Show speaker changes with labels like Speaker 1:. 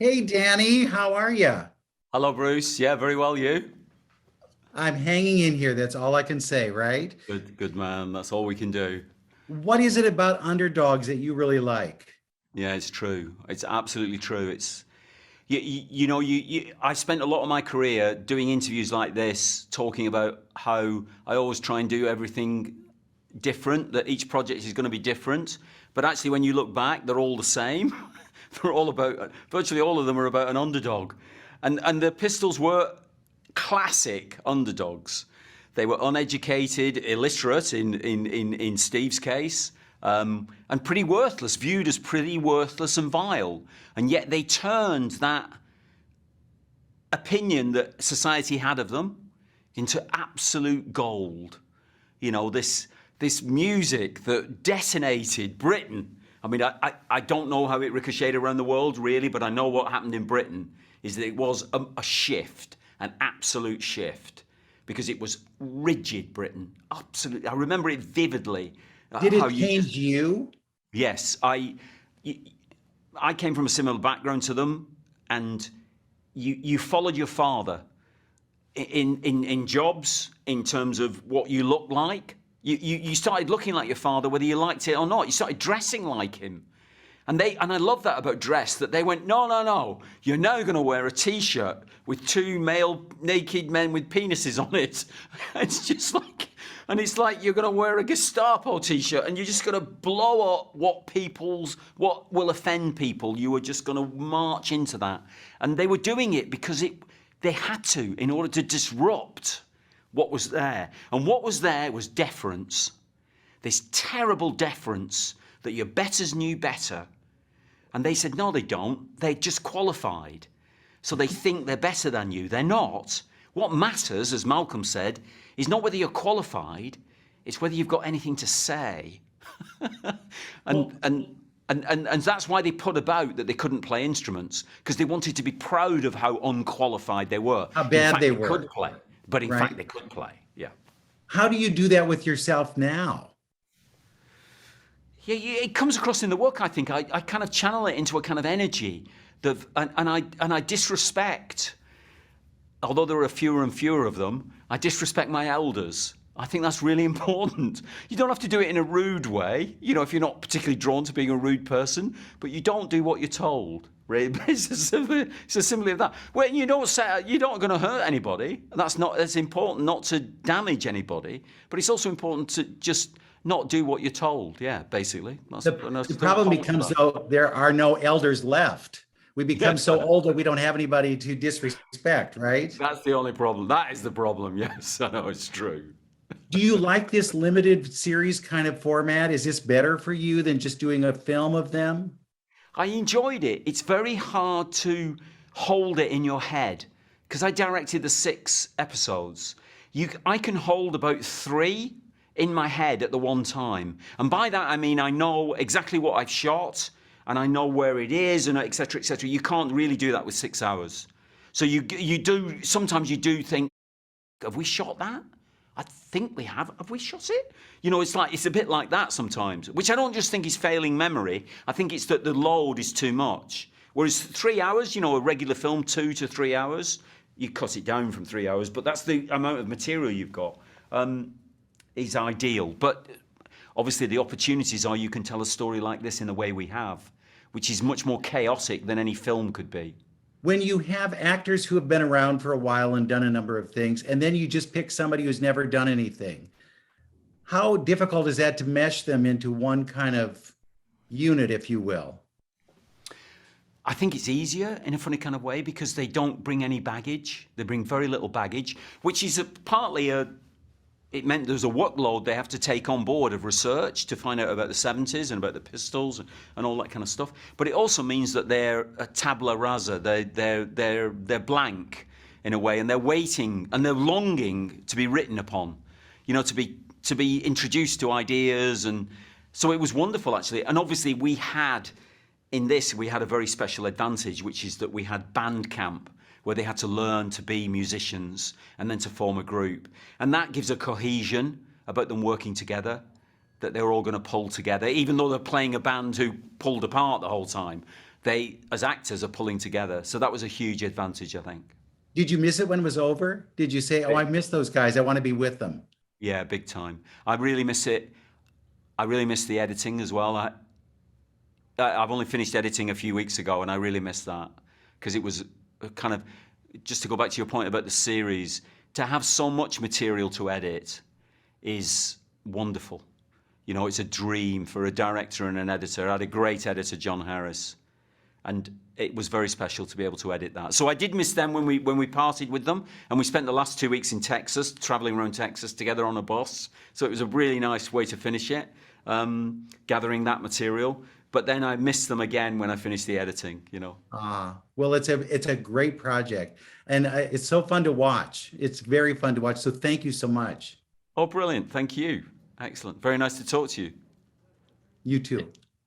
Speaker 1: Hey, Danny, how are you?
Speaker 2: Hello, Bruce. Yeah, very well, you?
Speaker 1: I'm hanging in here. That's all I can say, right?
Speaker 2: Good man. That's all we can do.
Speaker 1: What is it about underdogs that you really like?
Speaker 2: Yeah, it's true. It's absolutely true. It's I spent a lot of my career doing interviews like this, talking about how I always try and do everything different, that each project is going to be different. But actually, when you look back, they're all the same. They're all about, virtually all of them are about an underdog. And the Pistols were classic underdogs. They were uneducated, illiterate in Steve's case, and pretty worthless, viewed as pretty worthless and vile. And yet they turned that opinion that society had of them into absolute gold. This music that detonated Britain. I mean, I don't know how it ricocheted around the world, really, but I know what happened in Britain is that it was a shift, an absolute shift, because it was rigid Britain. Absolutely. I remember it vividly.
Speaker 1: Did
Speaker 2: How
Speaker 1: it
Speaker 2: you
Speaker 1: change
Speaker 2: just,
Speaker 1: you?
Speaker 2: yes, I came from a similar background to them, and you followed your father in jobs, in terms of what you look like. You started looking like your father, whether you liked it or not. You started dressing like him. And I love that about dress, that they went, no, no, no, you're now going to wear a T-shirt with two male naked men with penises on it. It's just like, and it's like you're going to wear a Gestapo T-shirt and you're just going to blow up what will offend people. You were just going to march into that. And they were doing it because they had to, in order to disrupt what was there. And what was there was deference. This terrible deference that your betters knew better. And they said, no, they don't. They just qualified. So they think they're better than you. They're not. What matters, as Malcolm said, is not whether you're qualified, it's whether you've got anything to say.
Speaker 1: Well,
Speaker 2: and, and, and that's why they put about that they couldn't play instruments, because they wanted to be proud of how unqualified they were.
Speaker 1: how
Speaker 2: In
Speaker 1: bad
Speaker 2: fact,
Speaker 1: they
Speaker 2: they could
Speaker 1: were,
Speaker 2: play, but in fact,
Speaker 1: right?
Speaker 2: they could play. Yeah.
Speaker 1: How do you do that with yourself now?
Speaker 2: Yeah, it comes across in the work. I think I kind of channel it into a kind of energy that, and I disrespect. Although there are fewer and fewer of them, I disrespect my elders. I think that's really important. You don't have to do it in a rude way, if you're not particularly drawn to being a rude person, but you don't do what you're told. Right? It's as simple as that. Well, you don't say you're not going to hurt anybody. That's important not to damage anybody, but it's also important to just not do what you're told. Yeah, basically. And I
Speaker 1: The
Speaker 2: still
Speaker 1: problem
Speaker 2: hold to
Speaker 1: becomes,
Speaker 2: that.
Speaker 1: though, there are no elders left. We become
Speaker 2: Yes,
Speaker 1: so old that we don't have anybody to disrespect, right?
Speaker 2: that's the only problem. That is the problem. Yes, I know it's true.
Speaker 1: Do you like this limited series kind of format? Is this better for you than just doing a film of them?
Speaker 2: I enjoyed it. It's very hard to hold it in your head because I directed the 6 episodes. I can hold about 3 in my head at the one time, and by that I mean I know exactly what I've shot and I know where it is, and etc. etc. You can't really do that with 6 hours. So you do sometimes you do think, have we shot that? I think we have. Have we shot it? It's a bit like that sometimes, which I don't just think is failing memory. I think it's that the load is too much. Whereas 3 hours, a regular film, 2 to 3 hours, you cut it down from 3 hours, but that's the amount of material you've got, is ideal. But obviously the opportunities are you can tell a story like this in the way we have, which is much more chaotic than any film could be.
Speaker 1: When you have actors who have been around for a while and done a number of things, and then you just pick somebody who's never done anything, how difficult is that to mesh them into one kind of unit, if you will?
Speaker 2: I think it's easier in a funny kind of way because they don't bring any baggage. They bring very little baggage, which is it meant there's a workload they have to take on board of research to find out about the 70s and about the Pistols and all that kind of stuff. But it also means that they're a tabula rasa. They're blank in a way, and they're waiting and they're longing to be written upon, to be introduced to ideas. And so it was wonderful, actually. And obviously we had a very special advantage, which is that we had band camp, where they had to learn to be musicians and then to form a group. And that gives a cohesion about them working together, that they're all going to pull together, even though they're playing a band who pulled apart the whole time. they, as actors, are pulling together. So that was a huge advantage, I think.
Speaker 1: Did you miss it when it was over? Did you say, "Oh, I miss those guys. I want to be with them"?
Speaker 2: Yeah, big time. I really miss it. I really miss the editing as well. I've only finished editing a few weeks ago, and I really miss that because it was a kind of, just to go back to your point about the series, to have so much material to edit is wonderful. You know, it's a dream for a director and an editor. I had a great editor, John Harris, and it was very special to be able to edit that. So I did miss them when we partied with them, and we spent the last 2 weeks in Texas, traveling around Texas together on a bus. So it was a really nice way to finish it, gathering that material. But then I missed them again when I finished the editing, you know.
Speaker 1: Well, it's a great project, and it's so fun to watch. It's very fun to watch. So thank you so much.
Speaker 2: Oh, brilliant. Thank you. Excellent. Very nice to talk to you.
Speaker 1: You too.